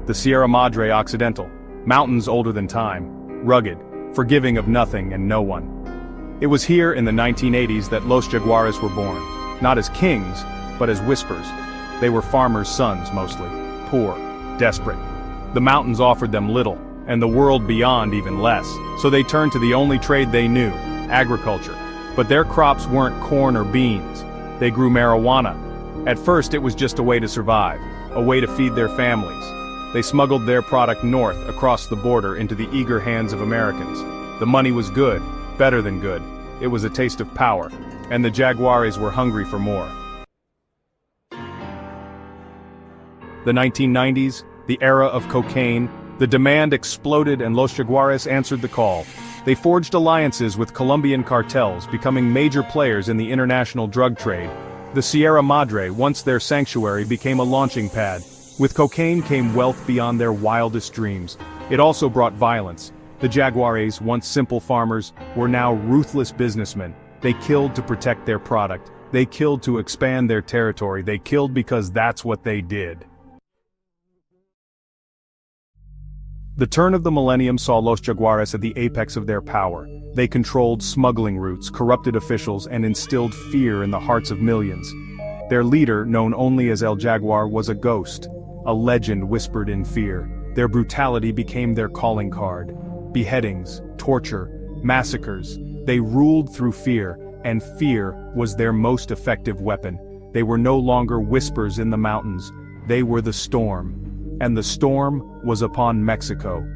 the Sierra Madre Occidental, mountains older than time, rugged, forgiving of nothing and no one. It was here in the 1980s that Los Jaguares were born, not as kings, but as whispers. They were farmers' sons mostly, poor, desperate. The mountains offered them little, and the world beyond even less, so they turned to the only trade they knew, agriculture. But their crops weren't corn or beans. They grew marijuana. At first it was just a way to survive, a way to feed their families. They smuggled their product north across the border into the eager hands of Americans. The money was good, better than good. It was a taste of power, and the Jaguares were hungry for more. The 1990s, the era of cocaine, the demand exploded and Los Jaguares answered the call. They forged alliances with Colombian cartels, becoming major players in the international drug trade. The Sierra Madre, once their sanctuary, became a launching pad. With cocaine came wealth beyond their wildest dreams. It also brought violence. The Jaguares, once simple farmers, were now ruthless businessmen. They killed to protect their product. They killed to expand their territory. They killed because that's what they did. The turn of the millennium saw Los Jaguares at the apex of their power. They controlled smuggling routes, corrupted officials, and instilled fear in the hearts of millions. Their leader, known only as El Jaguar, was a ghost, a legend whispered in fear. Their brutality became their calling card. Beheadings, torture, massacres. They ruled through fear, and fear was their most effective weapon. They were no longer whispers in the mountains. They were the storm. And the storm was upon Mexico.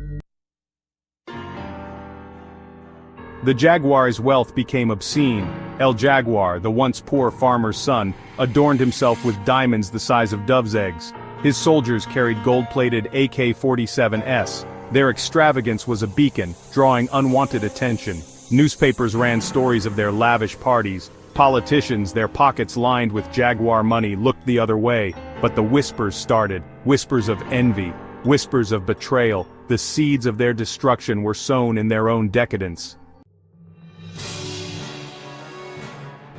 The Jaguar's wealth became obscene. El Jaguar, the once poor farmer's son, adorned himself with diamonds the size of dove's eggs. His soldiers carried gold-plated AK-47s. Their extravagance was a beacon, drawing unwanted attention. Newspapers ran stories of their lavish parties. Politicians, their pockets lined with Jaguar money, looked the other way. But the whispers started, whispers of envy, whispers of betrayal. The seeds of their destruction were sown in their own decadence.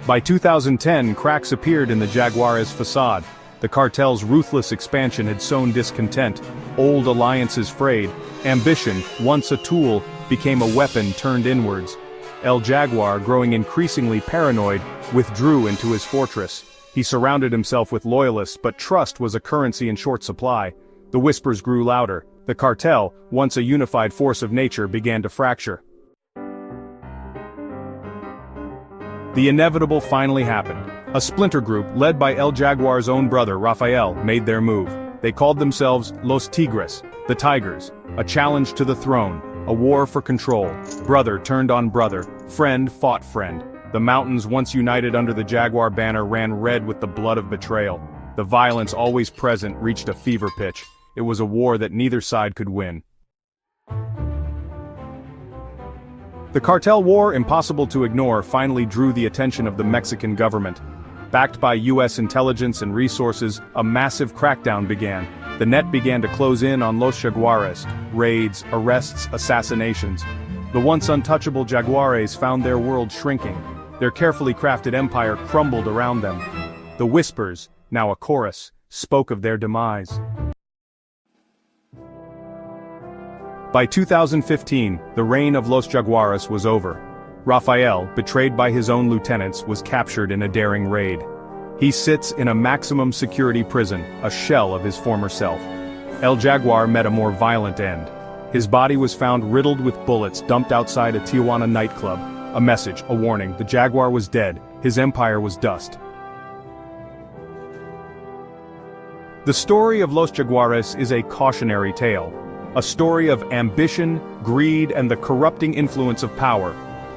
By 2010, cracks appeared in the Jaguares' facade. The cartel's ruthless expansion had sown discontent. Old alliances frayed. Ambition, once a tool, became a weapon turned inwards. El Jaguar, growing increasingly paranoid, withdrew into his fortress. He surrounded himself with loyalists, but trust was a currency in short supply. The whispers grew louder. The cartel, once a unified force of nature, began to fracture. The inevitable finally happened. A splinter group, led by El Jaguar's own brother, Rafael, made their move. They called themselves Los Tigres, the Tigers, a challenge to the throne, a war for control. Brother turned on brother, friend fought friend. The mountains, once united under the Jaguar banner, ran red with the blood of betrayal. The violence always present reached a fever pitch. It was a war that neither side could win. The cartel war, impossible to ignore, finally drew the attention of the Mexican government. Backed by U.S. intelligence and resources, a massive crackdown began. The net began to close in on Los Jaguares. Raids, arrests, assassinations. The once untouchable Jaguares found their world shrinking. Their carefully crafted empire crumbled around them. The whispers, now a chorus, spoke of their demise. By 2015, the reign of Los Jaguares was over. Rafael, betrayed by his own lieutenants, was captured in a daring raid. He sits in a maximum security prison, a shell of his former self. El Jaguar met a more violent end. His body was found riddled with bullets dumped outside a Tijuana nightclub. A message, a warning, the Jaguar was dead, his empire was dust. The story of Los Jaguares is a cautionary tale. A story of ambition, greed, and the corrupting influence of power.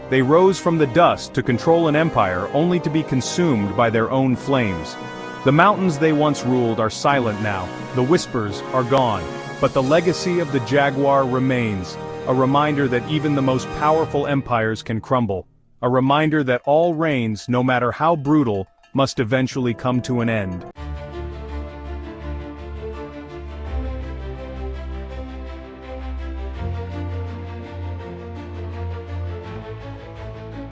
They rose from the dust to control an empire only to be consumed by their own flames. The mountains they once ruled are silent now, the whispers are gone, but the legacy of the Jaguar remains, a reminder that even the most powerful empires can crumble, a reminder that all reigns, no matter how brutal, must eventually come to an end.